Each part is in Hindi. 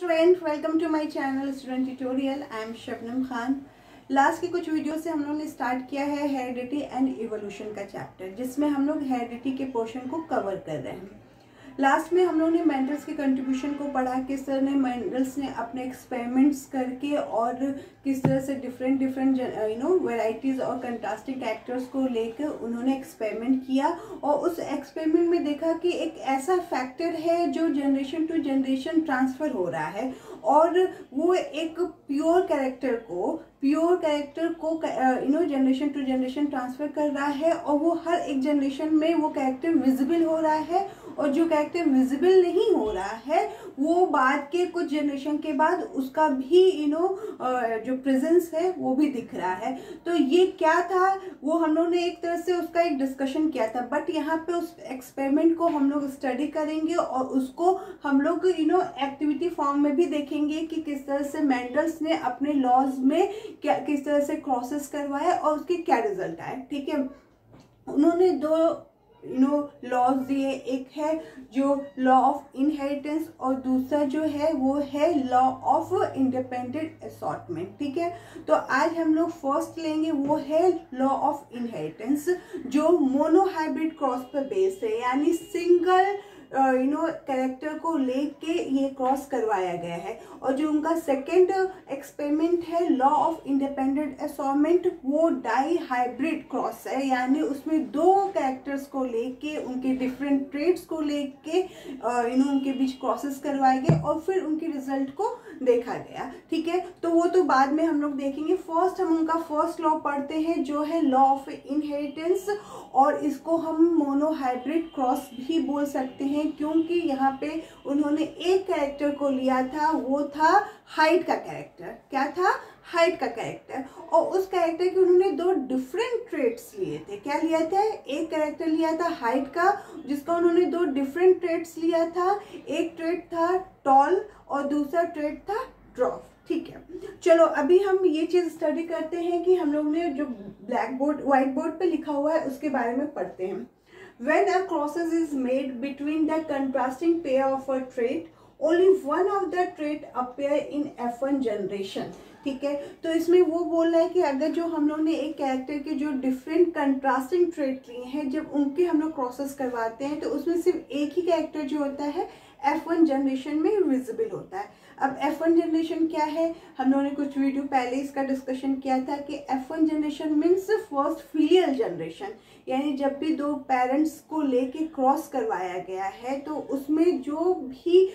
Student, welcome to my channel student tutorial. I am Shabnam Khan. Last के कुछ वीडियो से हम लोग ने स्टार्ट किया है हेरिडिटी एंड इवोल्यूशन का चैप्टर, जिसमें हम लोग हेरिडिटी के पोर्शन को कवर कर रहे हैं। लास्ट में हम लोग ने मेंडल्स के कंट्रीब्यूशन को पढ़ा, किस तरह ने मेंडल्स ने अपने एक्सपेरिमेंट्स करके और किस तरह से डिफरेंट वैरायटीज़ और कंट्रास्टिंग कैरेक्टर्स को लेकर उन्होंने एक्सपेरिमेंट किया और उस एक्सपेरिमेंट में देखा कि एक ऐसा फैक्टर है जो जनरेशन टू जनरेशन ट्रांसफ़र हो रहा है और वो एक प्योर कैरेक्टर को जनरेशन टू जनरेशन ट्रांसफ़र कर रहा है और वो हर एक जनरेशन में वो कैरेक्टर विजिबल हो रहा है, और जो कैरेक्टर विजिबल नहीं हो रहा है वो बाद के कुछ जनरेशन के बाद उसका भी जो प्रेजेंस है वो भी दिख रहा है। तो ये क्या था वो हम लोग ने एक तरह से उसका एक डिस्कशन किया था, बट यहाँ पे उस एक्सपेरिमेंट को हम लोग स्टडी करेंगे और उसको हम लोग एक्टिविटी फॉर्म में भी देखेंगे कि किस तरह से मेंडल्स ने अपने लॉज में क्या किस तरह से क्रॉसेस करवाए और उसके क्या रिजल्ट आए। ठीक है, उन्होंने दो लॉज दिए, एक है जो लॉ ऑफ इनहेरिटेंस और दूसरा जो है वो है लॉ ऑफ इंडिपेंडेंट असॉर्टमेंट। ठीक है, तो आज हम लोग फर्स्ट लेंगे वो है लॉ ऑफ इनहेरिटेंस, जो मोनोहाइब्रिड क्रॉस पर बेस्ड है, यानी सिंगल कैरेक्टर को लेके ये क्रॉस करवाया गया है। और जो उनका सेकेंड एक्सपेरिमेंट है लॉ ऑफ इंडिपेंडेंट असॉर्टमेंट, वो डाई हाइब्रिड क्रॉस है, यानी उसमें दो कैरेक्टर्स को लेके उनके डिफरेंट ट्रेड्स को लेके उनके बीच क्रॉसेस करवाए गए और फिर उनके रिजल्ट को देखा गया। ठीक है, तो वो तो बाद में हम लोग देखेंगे। फर्स्ट हम उनका फर्स्ट लॉ पढ़ते हैं जो है लॉ ऑफ इनहेरिटेंस, और इसको हम मोनोहाइब्रिड क्रॉस भी बोल सकते हैं क्योंकि यहाँ पे उन्होंने एक कैरेक्टर को लिया था, वो था हाइट का कैरेक्टर। क्या था? हाइट का कैरेक्टर, और उस कैरेक्टर के उन्होंने दो डिफरेंट ट्रेट्स लिए थे। क्या लिया था? एक कैरेक्टर लिया था हाइट का, जिसका उन्होंने दो डिफरेंट ट्रेट्स लिया था। एक ट्रेट था टॉल और दूसरा ट्रेट था ड्रॉफ। ठीक है, चलो अभी हम ये चीज स्टडी करते हैं कि हम लोग ने जो ब्लैक बोर्ड व्हाइट बोर्ड पे लिखा हुआ है उसके बारे में पढ़ते हैं। When a crosses is made between the contrasting pair of a trait, only one of the trait appear in F1 generation। ठीक है, तो इसमें वो बोल रहा है कि अगर जो हम लोग ने एक कैरेक्टर के जो डिफरेंट कंट्रास्टिंग ट्रेट लिए हैं, जब उनके हम लोग क्रॉसेस करवाते हैं तो उसमें सिर्फ एक ही कैरेक्टर जो होता है F1 जनरेशन में विजिबल होता है। अब F1 जनरेशन क्या है? हम लोगों ने कुछ वीडियो पहले इसका डिस्कशन किया था कि F1 generation means first filial generation, यानी जब भी दो पेरेंट्स को लेके क्रॉस करवाया गया है तो उसमें जो भी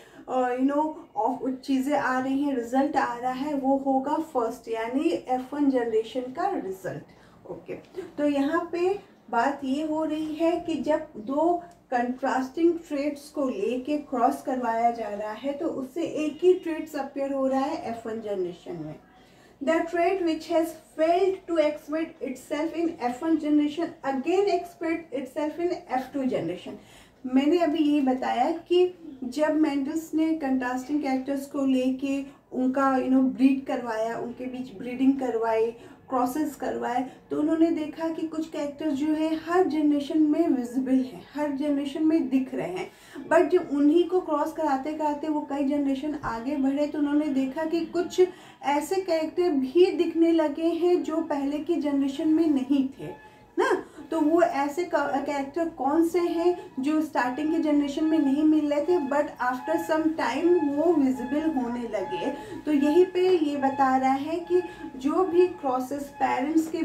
चीज़ें आ रही हैं, रिजल्ट आ रहा है, वो होगा फर्स्ट, यानी F1 जनरेशन का रिजल्ट। ओके, तो यहाँ पे बात ये हो रही है कि जब दो कंट्रास्टिंग ट्रेट्स को लेके क्रॉस करवाया जा रहा है तो उससे एक ही ट्रेट्स अपीयर हो रहा है F1 जनरेशन में। The trait which has failed to exhibit itself in F1 generation again exhibit itself in F2 generation। मैंने अभी ये बताया कि जब मेंडल्स ने कंट्रास्टिंग कैरेक्टर्स को लेके उनका ब्रीड करवाया, उनके बीच ब्रीडिंग करवाई, क्रॉसेस करवाए, तो उन्होंने देखा कि कुछ कैरेक्टर्स जो है हर जनरेशन में विजिबल हैं, हर जनरेशन में दिख रहे हैं, बट जब उन्हीं को क्रॉस कराते कराते वो कई जनरेशन आगे बढ़े तो उन्होंने देखा कि कुछ ऐसे कैरेक्टर भी दिखने लगे हैं जो पहले की जनरेशन में नहीं थे ना। तो वो ऐसे कैरेक्टर कौन से हैं जो स्टार्टिंग के जनरेशन में नहीं मिल रहे थे बट आफ्टर सम टाइम वो विजिबल होने लगे। तो यहीं पे ये बता रहा है कि जो भी क्रॉसेस पेरेंट्स के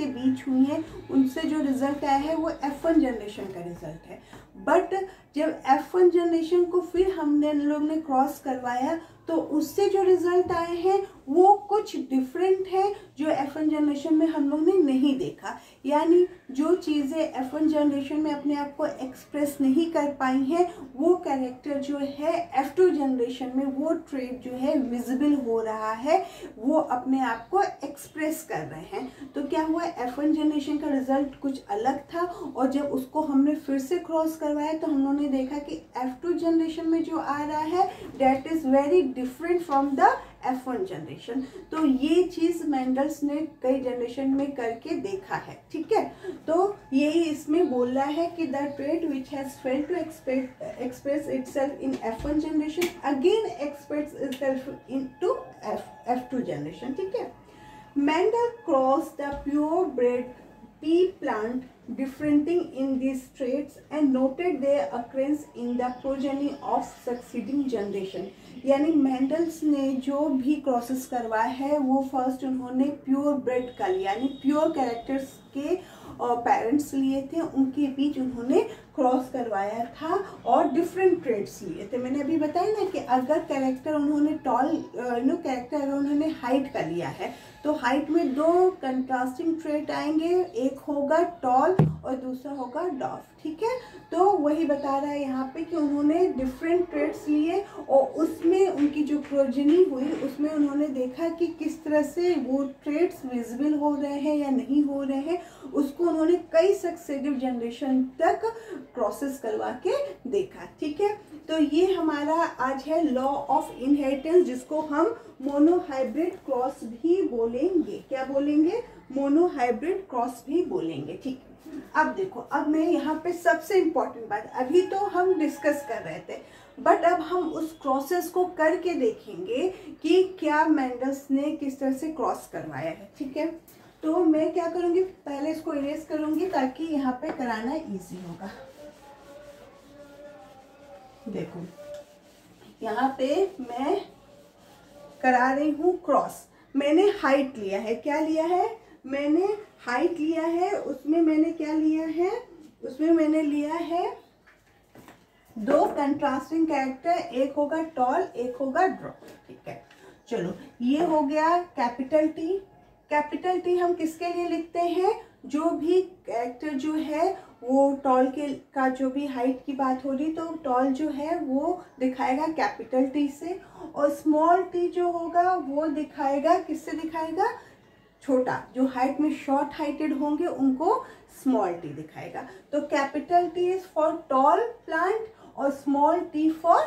बीच हुई हैं, उनसे जो रिजल्ट आया है वो F1 जनरेशन का रिजल्ट है। बट जब F1 जनरेशन को फिर हमने लोग ने क्रॉस करवाया तो उससे जो रिजल्ट आए हैं वो कुछ डिफरेंट है जो F1 जनरेशन में हम लोग ने नहीं देखा, यानी जो चीज़ें F1 जनरेशन में अपने आप को एक्सप्रेस नहीं कर पाई हैं वो कैरेक्टर जो है F2 जनरेशन में वो ट्रेट जो है विजिबल हो रहा है, वो अपने आप को एक्सप्रेस कर रहे हैं। तो क्या हुआ? F1 जनरेशन का रिजल्ट कुछ अलग था और जब उसको हमने फिर से क्रॉस करवाया तो हम लोगों ने देखा कि F2 जनरेशन में जो आ रहा है that is very different from the F1 generation. तो ये चीज़ मेंडल्स ने कई जनरेशन में करके देखा है, ठीक है। तो यही इसमें बोल रहा है कि the trait which has failed to express itself in F1 generation again express itself into F2 generation, ठीक है। Mendel crossed the purebred pea plant differing in these traits and noted their occurrence in the progeny of succeeding generation। यानी मेंडल्स ने जो भी क्रॉसेस करवाया है वो फर्स्ट उन्होंने प्योर ब्रेड का लिया, यानी प्योर कैरेक्टर्स के पेरेंट्स लिए थे, उनके बीच उन्होंने क्रॉस करवाया था और डिफरेंट ट्रेड्स लिए थे। मैंने अभी बताया ना कि अगर कैरेक्टर उन्होंने कैरेक्टर अगर उन्होंने हाइट का लिया है तो हाइट में दो कंट्रास्टिंग ट्रेट आएंगे, एक होगा टॉल और दूसरा होगा डॉफ, ठीक है। तो वही बता रहा है यहाँ पे कि उन्होंने डिफरेंट ट्रेट्स लिए और उसमें उनकी जो प्रोजेनी हुई उसमें उन्होंने देखा कि किस तरह से वो ट्रेट्स विजिबल हो रहे हैं या नहीं हो रहे हैं, उसको उन्होंने कई सक्सेसिव जनरेशन तक प्रोसेस करवा के देखा, ठीक है। तो ये हमारा आज है लॉ ऑफ इनहेरिटेंस, जिसको हम मोनोहाइब्रिड क्रॉस भी बोलेंगे। क्या बोलेंगे? मोनोहाइब्रिड क्रॉस भी बोलेंगे, ठीक है। अब देखो, अब मैं यहाँ पे सबसे इम्पोर्टेंट बात, अभी तो हम डिस्कस कर रहे थे बट अब हम उस क्रॉसेस को करके देखेंगे कि क्या मेंडल्स ने किस तरह से क्रॉस करवाया है, ठीक है। तो मैं क्या करूँगी, पहले इसको इरेज करूँगी ताकि यहाँ पे कराना इजी होगा। देखो यहाँ पे मैं करा रही हूँ क्रॉस। मैंने हाइट लिया है, क्या लिया है? मैंने हाइट लिया है, उसमें मैंने क्या लिया है? उसमें मैंने लिया है दो कंट्रास्टिंग कैरेक्टर, एक होगा टॉल एक होगा ड्रॉप, ठीक है। चलो ये हो गया कैपिटल टी। कैपिटल टी हम किसके लिए लिखते हैं? जो भी कैरेक्टर जो है वो टॉल के का जो भी हाइट की बात हो रही तो टॉल जो है वो दिखाएगा कैपिटल टी से, और स्मॉल टी जो होगा वो दिखाएगा किससे? दिखाएगा छोटा, जो हाइट में शॉर्ट हाइटेड होंगे उनको स्मॉल टी दिखाएगा। तो capital T is for tall plant और small T for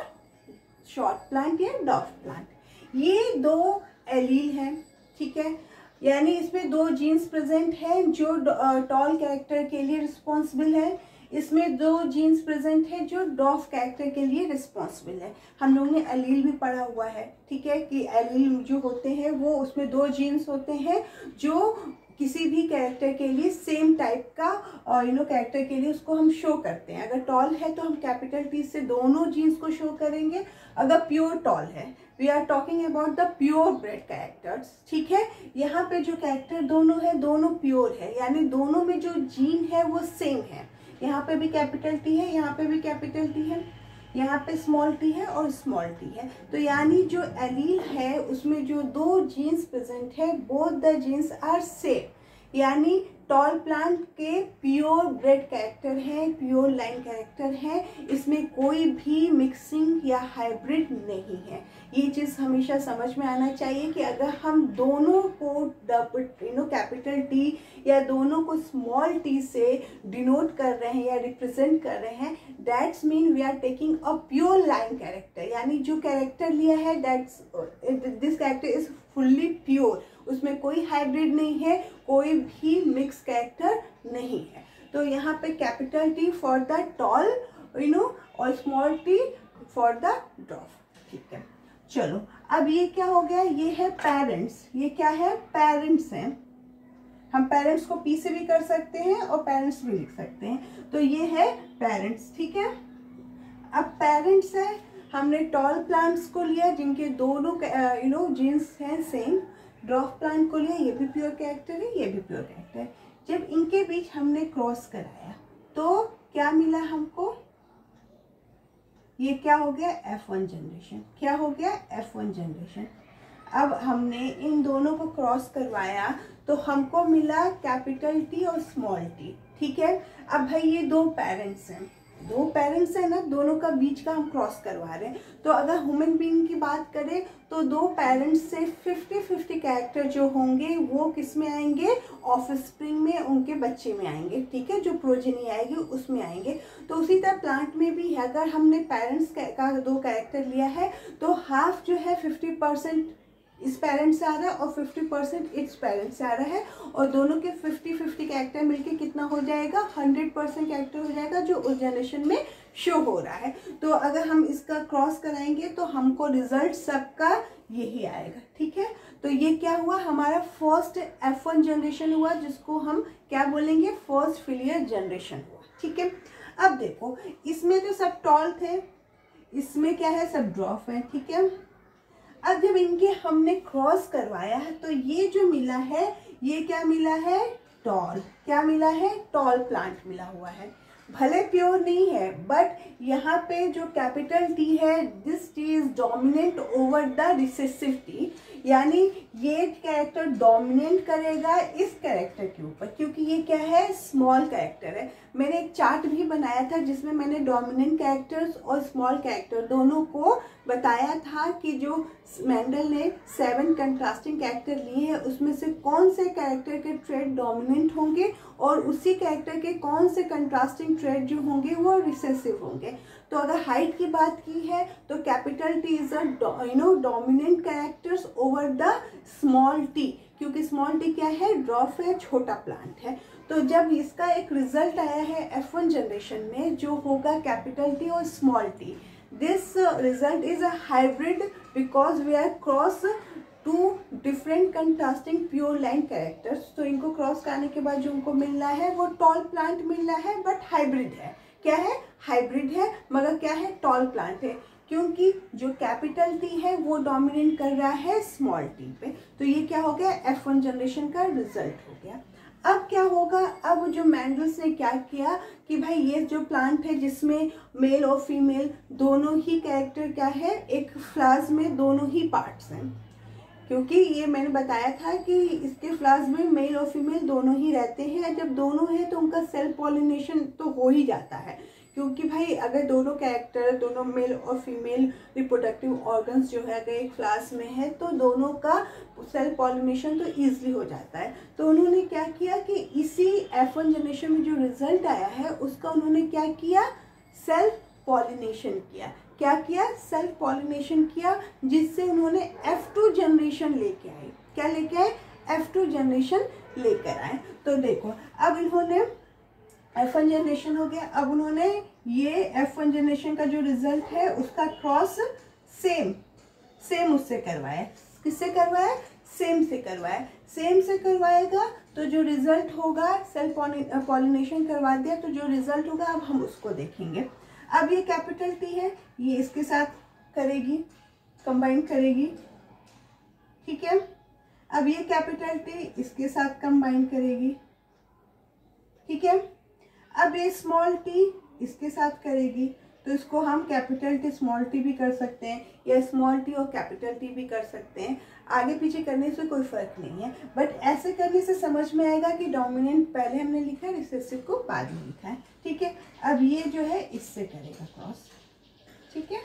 short plant या डॉफ प्लांट। ये दो एलील हैं, ठीक है, यानी इसमें दो जीन्स प्रेजेंट हैं जो टॉल कैरेक्टर के लिए रिस्पॉन्सिबल है, इसमें दो जीन्स प्रेजेंट है जो डॉफ कैरेक्टर के लिए रिस्पॉन्सिबल है। हम लोगों ने एलील भी पढ़ा हुआ है, ठीक है, कि एलील जो होते हैं वो उसमें दो जीन्स होते हैं जो किसी भी कैरेक्टर के लिए सेम टाइप का और कैरेक्टर के लिए उसको हम शो करते हैं। अगर टॉल है तो हम कैपिटल टी से दोनों जीन्स को शो करेंगे। अगर प्योर टॉल है, we are talking about the pure bred characters, ठीक है। यहाँ पे जो कैरेक्टर दोनों है दोनों प्योर है, यानी दोनों में जो जीन है वो सेम है। यहाँ पे भी कैपिटल टी है, यहाँ पे भी कैपिटल टी है, यहाँ पे स्मॉल टी है और स्मॉल टी है। तो यानी जो एलील है उसमें जो दो जीन्स प्रेजेंट है both the genes are same, यानी टॉल प्लांट के प्योर ब्रेड कैरेक्टर हैं, प्योर लाइन कैरेक्टर हैं, इसमें कोई भी मिक्सिंग या हाइब्रिड नहीं है। ये चीज़ हमेशा समझ में आना चाहिए कि अगर हम दोनों को कैपिटल टी या दोनों को स्मॉल टी से डिनोट कर रहे हैं या रिप्रेजेंट कर रहे हैं, that's mean we are taking a pure line character, यानी जो कैरेक्टर लिया है this character is fully pure, उसमें कोई हाइब्रिड नहीं है, कोई भी मिक्स कैरेक्टर नहीं है। तो यहाँ पे capital T for the tall और small T for the dwarf, ठीक है। चलो अब ये क्या हो गया? ये है पेरेंट्स। ये क्या है? पेरेंट्स हैं। हम पेरेंट्स को पी से भी कर सकते हैं और पेरेंट्स भी लिख सकते हैं। तो ये है पेरेंट्स, ठीक है। अब पेरेंट्स है, हमने टॉल प्लांट्स को लिया जिनके दोनों जीन्स हैं सेम, ड्रॉफ प्लांट को लिया, ये भी प्योर कैरेक्टर है, ये भी प्योर कैरेक्टर है। जब इनके बीच हमने क्रॉस कराया तो क्या मिला हमको? ये क्या हो गया? F1 generation. क्या हो गया? F1 generation. अब हमने इन दोनों को क्रॉस करवाया तो हमको मिला कैपिटल टी और स्मॉल टी, ठीक है। अब भाई ये दो पेरेंट्स हैं, दो पेरेंट्स है ना, दोनों का बीच का हम क्रॉस करवा रहे हैं। तो अगर ह्यूमन बीइंग की बात करें तो दो पेरेंट्स से 50-50 कैरेक्टर जो होंगे वो किस में आएंगे? ऑफस्प्रिंग में, उनके बच्चे में आएंगे, ठीक है, जो प्रोजेनी आएगी उसमें आएंगे। तो उसी तरह प्लांट में भी अगर हमने पेरेंट्स का दो कैरेक्टर लिया है तो हाफ जो है 50% इस पेरेंट से आ रहा है और 50% इस पेरेंट से आ रहा है, और दोनों के 50-50 कैरेक्टर मिलके कितना हो जाएगा, 100% कैरेक्टर हो जाएगा जो उस जनरेशन में शो हो रहा है। तो अगर हम इसका क्रॉस कराएंगे तो हमको रिजल्ट सबका यही आएगा, ठीक है। तो ये क्या हुआ, हमारा फर्स्ट F1 जनरेशन हुआ, जिसको हम क्या बोलेंगे, फर्स्ट फिलियर जनरेशन हुआ, ठीक है। अब देखो इसमें तो सब टॉल थे, इसमें क्या है, सब ड्रॉप है, ठीक है। अब जब इनके हमने क्रॉस करवाया है तो ये जो मिला है, ये क्या मिला है, टॉल, क्या मिला है, टॉल प्लांट मिला हुआ है। भले प्योर नहीं है, बट यहाँ पे जो कैपिटल टी है, this T is dominant over the recessive T, यानी ये कैरेक्टर डोमिनेट करेगा इस कैरेक्टर के ऊपर, क्योंकि ये क्या है, स्मॉल कैरेक्टर है। मैंने एक चार्ट भी बनाया था जिसमें मैंने डोमिनेंट कैरेक्टर्स और स्मॉल कैरेक्टर दोनों को बताया था कि जो मेंडल ने 7 कंट्रास्टिंग कैरेक्टर लिए हैं उसमें से कौन से कैरेक्टर के ट्रेड डोमिनेंट होंगे और उसी कैरेक्टर के कौन से कंट्रास्टिंग ट्रेड जो होंगे वो रिसेसिव होंगे। तो अगर हाइट की बात की है तो capital T is a dominant characters over the small T, क्योंकि स्मॉल टी क्या है, ड्रॉप है, छोटा प्लांट है। तो जब इसका एक रिजल्ट आया है F1 जनरेशन में जो होगा कैपिटल टी और small T, this result is a hybrid because we are cross two different contrasting pure line characters. तो इनको क्रॉस करने के बाद जो उनको मिल रहा है वो टॉल प्लांट मिल रहा है, बट हाइब्रिड है। क्या है, हाइब्रिड है, मगर क्या है, टॉल प्लांट है, क्योंकि जो कैपिटल टी है वो डोमिनेट कर रहा है स्मॉल टी पे। तो ये क्या हो गया, F1 जनरेशन का रिजल्ट हो गया। अब क्या होगा, अब जो मैंडल्स ने क्या किया कि भाई ये जो प्लांट है जिसमें मेल और फीमेल दोनों ही कैरेक्टर क्या है, एक फ्लावर्स में दोनों ही पार्ट्स हैं, क्योंकि ये मैंने बताया था कि इसके फ्लावर्स में मेल और फीमेल दोनों ही रहते हैं। जब दोनों हैं तो उनका सेल्फ पॉलिनेशन तो हो ही जाता है, क्योंकि भाई अगर दोनों कैरेक्टर, दोनों मेल और फीमेल रिप्रोडक्टिव ऑर्गन्स जो है अगर एक फ्लावर्स में है तो दोनों का सेल्फ पॉलिनेशन तो ईजिली हो जाता है। तो उन्होंने क्या किया कि इसी F1 जनरेशन में जो रिजल्ट आया है उसका उन्होंने क्या किया, सेल्फ पॉलिनेशन किया। क्या किया, सेल्फ पॉलिनेशन किया, जिससे उन्होंने F2 जनरेशन लेके आए। क्या लेके आए, F2 जनरेशन लेकर आए। तो देखो अब इन्होंने F1 जनरेशन हो गया, अब उन्होंने ये F1 जनरेशन का जो रिजल्ट है उसका क्रॉस सेम उससे करवाया। किससे करवाया, सेम से करवाया। सेम से करवाएगा तो जो रिजल्ट होगा, सेल्फ पॉलिनेशन करवा दिया तो जो रिजल्ट होगा अब हम उसको देखेंगे। अब ये कैपिटल टी है, ये इसके साथ करेगी, कंबाइन करेगी, ठीक है। अब ये कैपिटल टी इसके साथ कंबाइन करेगी, ठीक है। अब ये स्मॉल टी इसके साथ करेगी, तो इसको हम कैपिटल टी स्मॉल टी भी कर सकते हैं या स्मॉल टी और कैपिटल टी भी कर सकते हैं। आगे पीछे करने से कोई फर्क नहीं है, बट ऐसे करने से समझ में आएगा कि डोमिनेंट पहले हमने लिखा है, रिसेसिव को बाद में लिखा है, ठीक है। अब ये जो है इससे करेगा क्रॉस, ठीक है।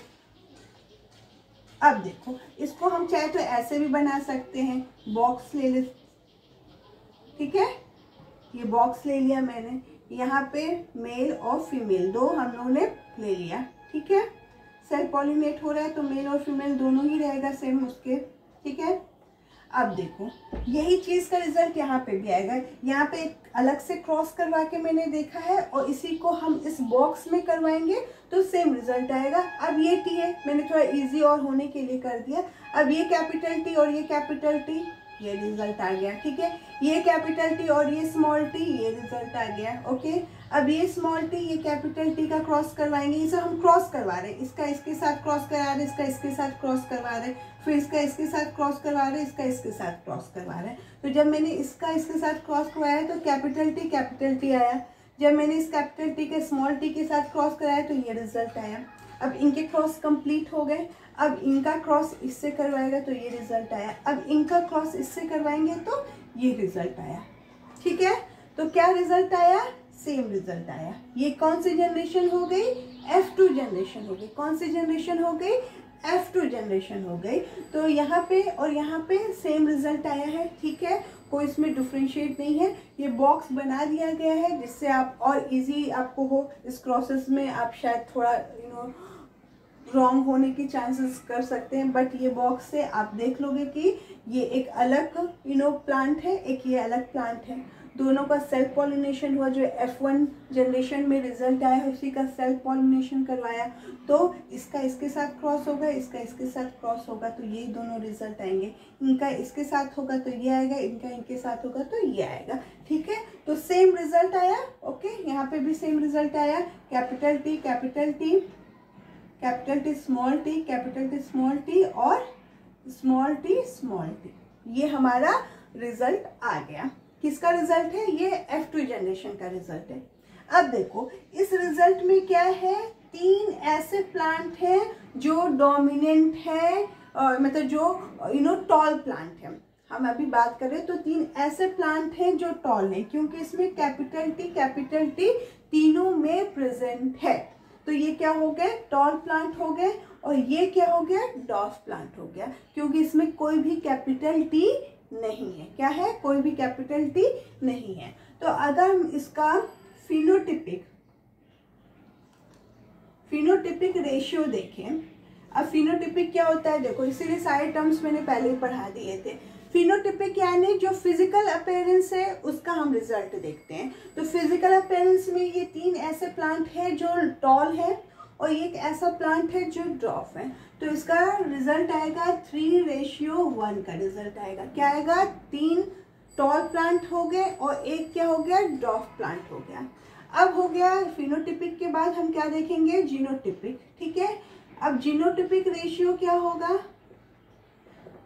अब देखो इसको हम चाहे तो ऐसे भी बना सकते हैं, बॉक्स ले ले, ठीक है। ये बॉक्स ले लिया मैंने, यहाँ पे मेल और फीमेल दो हम लोगों ने ले लिया, ठीक है। सेल्फ पॉलिनेट हो रहा है तो मेल और फीमेल दोनों ही रहेगा सेम उसके, ठीक है। अब देखो यही चीज का रिजल्ट यहाँ पे भी आएगा। यहाँ पे एक अलग से क्रॉस करवा के मैंने देखा है और इसी को हम इस बॉक्स में करवाएंगे तो सेम रिजल्ट आएगा। अब ये टी है, मैंने थोड़ा इजी और होने के लिए कर दिया। अब ये कैपिटल टी और ये कैपिटल टी, ये रिजल्ट आ गया, ठीक है। ये कैपिटल टी और ये स्मॉल टी, ये रिजल्ट आ गया, ओके। अब ये स्मॉल टी ये कैपिटल टी का क्रॉस करवाएंगे, इसे हम क्रॉस करवा रहे हैं, इसका इसके साथ क्रॉस करा रहे, इसका इसके साथ क्रॉस करवा रहे, फिर इसका इसके साथ क्रॉस करवा रहे, इसका इसके साथ क्रॉस करवा रहे। तो जब मैंने इसका इसके साथ क्रॉस करवाया तो कैपिटल टी आया। जब मैंने इस कैपिटल टी के स्मॉल टी के साथ क्रॉस कराया तो ये रिजल्ट आया। अब इनके क्रॉस कंप्लीट हो गए। अब इनका क्रॉस इससे करवाएगा तो ये रिजल्ट आया। अब इनका क्रॉस इससे करवाएंगे तो ये रिजल्ट आया, ठीक है। तो क्या रिजल्ट आया, सेम रिजल्ट आया। ये कौन सी जनरेशन हो गई, F2 जनरेशन हो गई। कौन सी जनरेशन हो गई, F2 जनरेशन हो गई। तो यहाँ पे और यहाँ पे सेम रिजल्ट आया है, ठीक है। कोई इसमें डिफ्रेंशिएट नहीं है। ये बॉक्स बना दिया गया है जिससे आप और इजी आपको हो इस प्रोसेस में, आप शायद थोड़ा रॉन्ग होने की चांसेस कर सकते हैं, बट ये बॉक्स से आप देख लोगे कि ये एक अलग प्लांट है, एक ये अलग प्लांट है। दोनों का सेल्फ पॉलिनेशन हुआ, जो F1 जनरेशन में रिजल्ट आया उसी का सेल्फ पॉलिनेशन करवाया, तो इसका इसके साथ क्रॉस होगा, इसका इसके साथ क्रॉस होगा, तो ये दोनों रिजल्ट आएंगे। इनका इसके साथ होगा तो ये आएगा, इनका इनके साथ होगा तो ये आएगा। ठीक है, तो सेम रिजल्ट आया। ओके, यहाँ पे भी सेम रिजल्ट आया, capital T capital T, capital T small T, capital T small T और स्मॉल टी स्मॉल टी। ये हमारा रिजल्ट आ गया। किसका रिजल्ट है? ये F2 जनरेशन का रिजल्ट है। अब देखो इस रिजल्ट में क्या है, 3 ऐसे प्लांट हैं जो डोमिनेंट है, मतलब जो टॉल प्लांट है। हम अभी बात करें तो 3 ऐसे प्लांट हैं जो टॉल है, क्योंकि इसमें कैपिटल टी तीनों में प्रेजेंट है। तो ये क्या हो गए, टॉल प्लांट हो गए, और ये क्या हो गया, डॉर्फ प्लांट हो गया, क्योंकि इसमें कोई भी कैपिटल टी नहीं है। क्या है? कोई भी कैपिटल टी नहीं है। तो अगर हम इसका फिनोटिपिक रेशियो देखें, अब फिनोटिपिक क्या होता है देखो, इसीलिए सारे टर्म्स मैंने पहले ही पढ़ा दिए थे। फिनोटिपिक यानी जो फिजिकल अपीयरेंस है उसका हम रिजल्ट देखते हैं। तो फिजिकल अपीयरेंस में ये 3 ऐसे प्लांट है जो टॉल है, और एक ऐसा प्लांट है जो ड्रॉफ है। तो इसका रिजल्ट आएगा 3:1 का रिजल्ट आएगा। क्या आएगा? 3 टॉल प्लांट हो गए और एक क्या हो गया, ड्रॉफ प्लांट हो गया। अब हो गया फिनोटिपिक के बाद हम क्या देखेंगे, जीनोटिपिक। ठीक है, अब जीनोटिपिक रेशियो क्या होगा,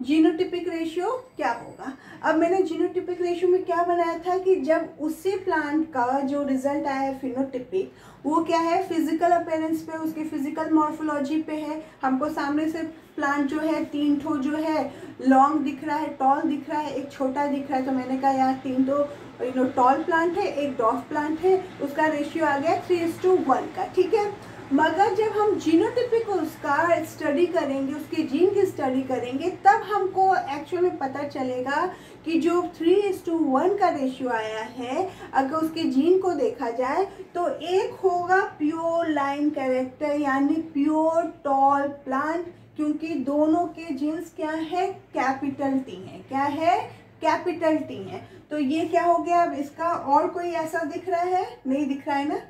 जीनोटिपिक रेशियो क्या होगा। अब मैंने जीनोटिपिक रेशियो में क्या बनाया था कि जब उसी प्लांट का जो रिजल्ट आया है फिनोटिपिक, वो क्या है, फिजिकल अपीयरेंस पे, उसके फिजिकल मॉर्फोलॉजी पे है। हमको सामने से प्लांट जो है 3 ठो जो है लॉन्ग दिख रहा है, टॉल दिख रहा है, एक छोटा दिख रहा है। तो मैंने कहा यार 3 तो टॉल प्लांट है, एक डॉर्फ प्लांट है, उसका रेशियो आ गया 3:1 का। ठीक है, मगर जब हम जीनोटिपिक उसका स्टडी करेंगे, उसके जीन की स्टडी करेंगे, तब हमको एक्चुअल में पता चलेगा कि जो 3:1 का रेशियो आया है, अगर उसके जीन को देखा जाए तो एक होगा प्योर लाइन कैरेक्टर, यानी प्योर टॉल प्लांट, क्योंकि दोनों के जीन्स क्या है, कैपिटल टी है। क्या है? कैपिटल टी है। तो ये क्या हो गया, अब इसका और कोई ऐसा दिख रहा है? नहीं दिख रहा है ना।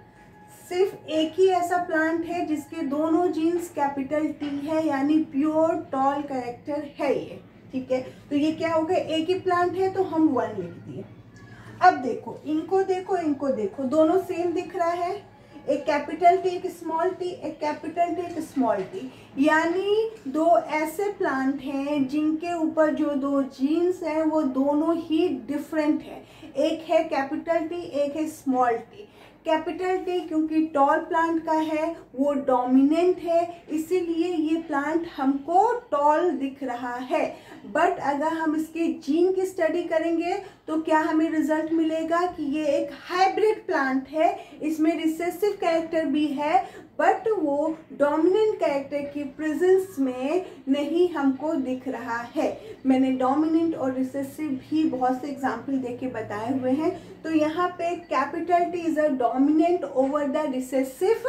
सिर्फ एक ही ऐसा प्लांट है जिसके दोनों जीन्स कैपिटल टी है, यानी प्योर टॉल कैरेक्टर है ये। ठीक है, तो ये क्या हो गया, एक ही प्लांट है तो हम 1 लिख दिए। अब देखो इनको देखो, इनको देखो, दोनों सेम दिख रहा है, एक कैपिटल टी एक स्मॉल टी, एक कैपिटल टी एक स्मॉल टी, यानी 2 ऐसे प्लांट हैं जिनके ऊपर जो 2 जीन्स हैं वो दोनों ही डिफरेंट है। एक है कैपिटल टी, एक है स्मॉल टी। कैपिटल टी क्योंकि टॉल प्लांट का है, वो डोमिनेंट है, इसीलिए ये प्लांट हमको टॉल दिख रहा है। बट अगर हम इसके जीन की स्टडी करेंगे तो क्या हमें रिजल्ट मिलेगा कि ये एक हाइब्रिड प्लांट है, इसमें रिसेसिव कैरेक्टर भी है, बट वो डोमिनेंट कैरेक्टर की प्रेजेंस में नहीं हमको दिख रहा है। मैंने डोमिनेंट और रिसेसिव भी बहुत से एग्जाम्पल देके बताए हुए हैं। तो यहाँ पे capital T is a dominant over the recessive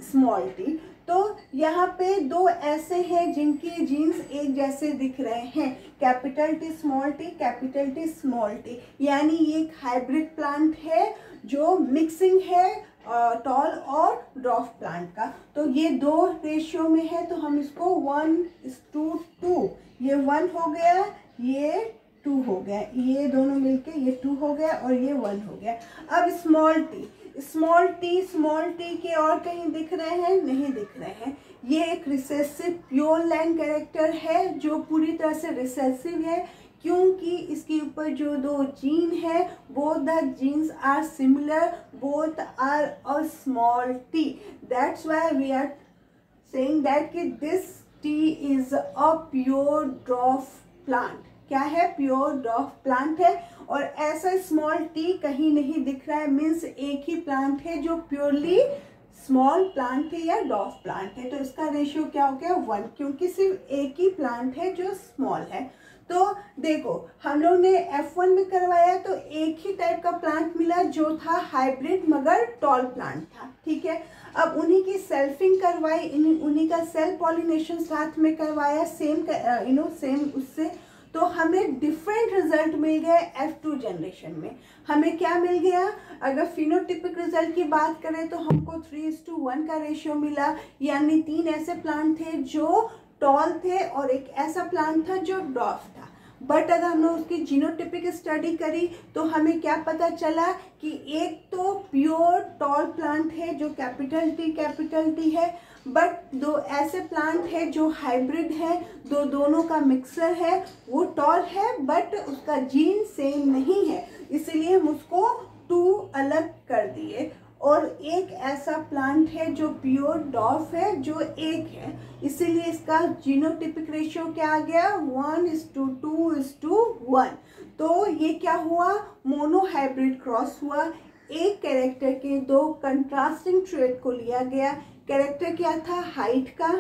small T. तो यहाँ पे 2 ऐसे हैं जिनके जीन्स एक जैसे दिख रहे हैं, capital T small T, capital T small T, यानी ये एक हाइब्रिड प्लांट है जो मिक्सिंग है टॉल और ड्वार्फ प्लांट का। तो ये 2 रेशियो में है, तो हम इसको 1:2, ये 1 हो गया, ये 2 हो गया, ये दोनों मिलके ये 2 हो गया और ये 1 हो गया। अब स्मॉल टी के और कहीं दिख रहे हैं? नहीं दिख रहे हैं। ये एक रिसेसिव प्योर लाइन कैरेक्टर है जो पूरी तरह से रिसेसिव है, क्योंकि इसके ऊपर जो 2 जीन है, both the genes are similar, both are a small T. That's why we are saying that कि this T is a pure dwarf plant. क्या है? प्योर ड्वार्फ प्लांट है। और ऐसा स्मॉल टी कहीं नहीं दिख रहा है, मीन्स एक ही प्लांट है जो प्योरली स्मॉल प्लांट है या डॉर्फ प्लांट है, तो इसका रेशियो क्या हो गया 1, क्योंकि सिर्फ एक ही प्लांट है जो स्मॉल है। तो देखो हम लोग ने F1 में करवाया तो एक ही टाइप का प्लांट मिला जो था हाइब्रिड मगर टॉल प्लांट था, ठीक है। अब उन्हीं की सेल्फिंग करवाई, उन्हीं का सेल पॉलिनेशन साथ में करवाया, सेम उससे, तो हमें डिफरेंट रिजल्ट मिल गए F2 जनरेशन में। हमें क्या मिल गया, अगर फिनोटिपिक रिजल्ट की बात करें तो हमको 3:1 का रेशियो मिला, यानी 3 ऐसे प्लांट थे जो टॉल थे और एक ऐसा प्लांट था जो डॉर्फ था। बट अगर हमने उसकी जीनोटिपिक स्टडी करी तो हमें क्या पता चला कि एक तो प्योर टॉल प्लांट है जो कैपिटल टी है, बट दो ऐसे प्लांट है जो हाइब्रिड है, दोनों का मिक्सर है, वो टॉल है बट उसका जीन सेम नहीं है, इसीलिए हम उसको 2 अलग कर दिए। और एक ऐसा प्लांट है जो प्योर डॉर्फ है जो एक है, इसीलिए इसका जीनोटिपिक रेशियो क्या आ गया 1:2:1। तो ये क्या हुआ, मोनोहाइब्रिड क्रॉस हुआ। एक कैरेक्टर के 2 कंट्रास्टिंग ट्रेट को लिया गया। कैरेक्टर क्या था, हाइट का।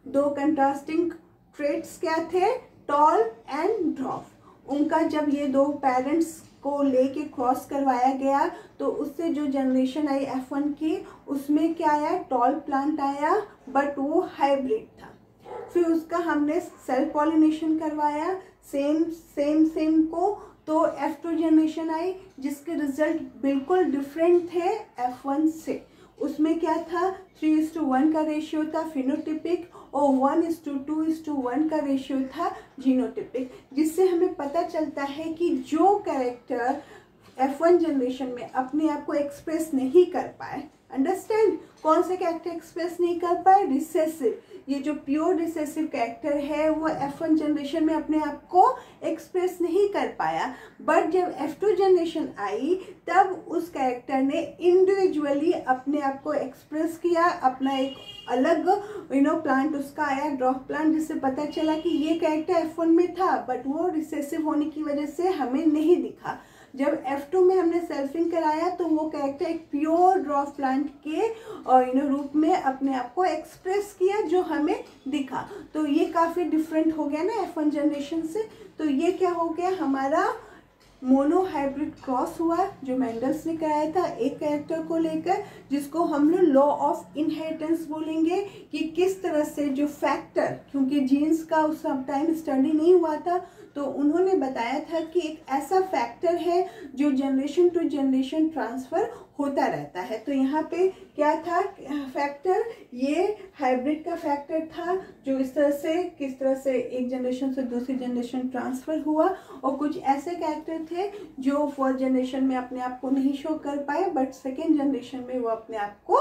2 कंट्रास्टिंग ट्रेट्स क्या थे, टॉल एंड ड्वार्फ। उनका जब ये 2 पेरेंट्स को लेके क्रॉस करवाया गया तो उससे जो जनरेशन आई F1 की, उसमें क्या आया, टॉल प्लांट आया बट वो हाइब्रिड था। फिर उसका हमने सेल पॉलिनेशन करवाया सेम को, तो F2 जनरेशन आई जिसके रिजल्ट बिल्कुल डिफरेंट थे F1 से। उसमें क्या था, 3:1 का रेशियो था फिनोटिपिक और 1:2:1 का रेशियो था जीनोटिपिक, जिससे हमें पता चलता है कि जो कैरेक्टर F1 जनरेशन में अपने आप को एक्सप्रेस नहीं कर पाए, अंडरस्टैंड, कौन से कैरेक्टर एक्सप्रेस नहीं कर पाए, रिसेसिव। ये जो प्योर रिसेसिव कैरेक्टर है वो F1 जनरेशन में अपने आप को एक्सप्रेस नहीं कर पाया, बट जब F2 जनरेशन आई तब उस कैरेक्टर ने इंडिविजुअली अपने आप को एक्सप्रेस किया, अपना एक अलग प्लांट उसका आया, ड्वार्फ प्लांट, जिससे पता चला कि ये कैरेक्टर F1 में था बट वो रिसेसिव होने की वजह से हमें नहीं दिखा। जब F2 में हमने सेल्फिंग कराया तो वो कैरेक्टर एक प्योर ड्वार्फ प्लांट के रूप में अपने आप को एक्सप्रेस किया जो हमें दिखा। तो ये काफ़ी डिफरेंट हो गया ना F1 जनरेशन से। तो ये क्या हो गया, हमारा मोनोहाइब्रिड क्रॉस हुआ जो मेंडल्स ने कराया था एक कैरेक्टर को लेकर, जिसको हम लोग लॉ ऑफ इनहेरिटेंस बोलेंगे कि किस तरह से जो फैक्टर, क्योंकि जीन्स का उस टाइम स्टडी नहीं हुआ था, तो उन्होंने बताया था कि एक ऐसा फैक्टर है जो जनरेशन टू जनरेशन ट्रांसफ़र होता रहता है। तो यहाँ पे क्या था फैक्टर, ये हाइब्रिड का फैक्टर था जो इस तरह से किस तरह से एक जनरेशन से दूसरी जनरेशन ट्रांसफ़र हुआ, और कुछ ऐसे कैरेक्टर थे जो फर्स्ट जनरेशन में अपने आप को नहीं शो कर पाए बट सेकेंड जनरेशन में वो अपने आप को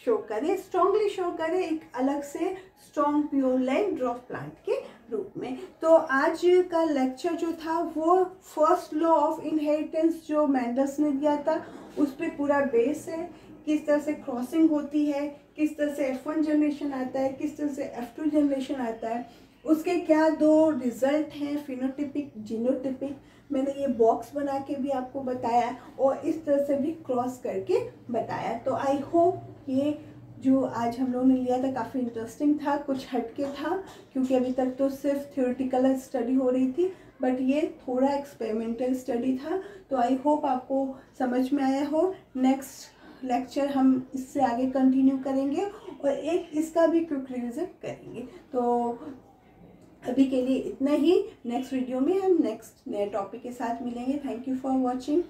शो करे, स्ट्रांगली शो करे, एक अलग से strong pure line dwarf plant के रूप में। तो आज का लेक्चर जो था वो फर्स्ट लॉ ऑफ इनहेरिटेंस जो मेंडल्स ने दिया था उस पर पूरा बेस है, किस तरह से क्रॉसिंग होती है, किस तरह से F1 जनरेशन आता है, किस तरह से F2 जनरेशन आता है, उसके क्या 2 रिजल्ट हैं, फिनोटिपिक जीनोटिपिक। मैंने ये बॉक्स बना के भी आपको बताया और इस तरह से भी क्रॉस करके बताया। तो आई होप ये जो आज हम लोगों ने लिया था काफ़ी इंटरेस्टिंग था, कुछ हटके था, क्योंकि अभी तक तो सिर्फ थ्योरेटिकल स्टडी हो रही थी, बट ये थोड़ा एक्सपेरिमेंटल स्टडी था। तो आई होप आपको समझ में आया हो। नेक्स्ट लेक्चर हम इससे आगे कंटिन्यू करेंगे और एक इसका भी क्विक रिविजन करेंगे। तो अभी के लिए इतना ही, नेक्स्ट वीडियो में हम नेक्स्ट नए टॉपिक के साथ मिलेंगे। Thank you for watching.